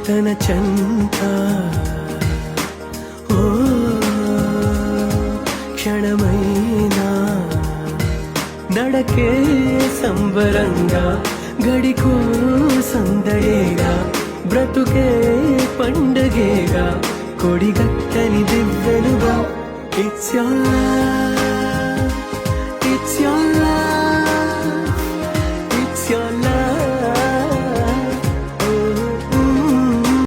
తన చెంత ఓ క్షణమైనా నడకే సంబరంగా గడికో సందడేగా బ్రతుకే పండగేగా కొడిగట్టని దివ్వెలుగా It's your love, it's your love.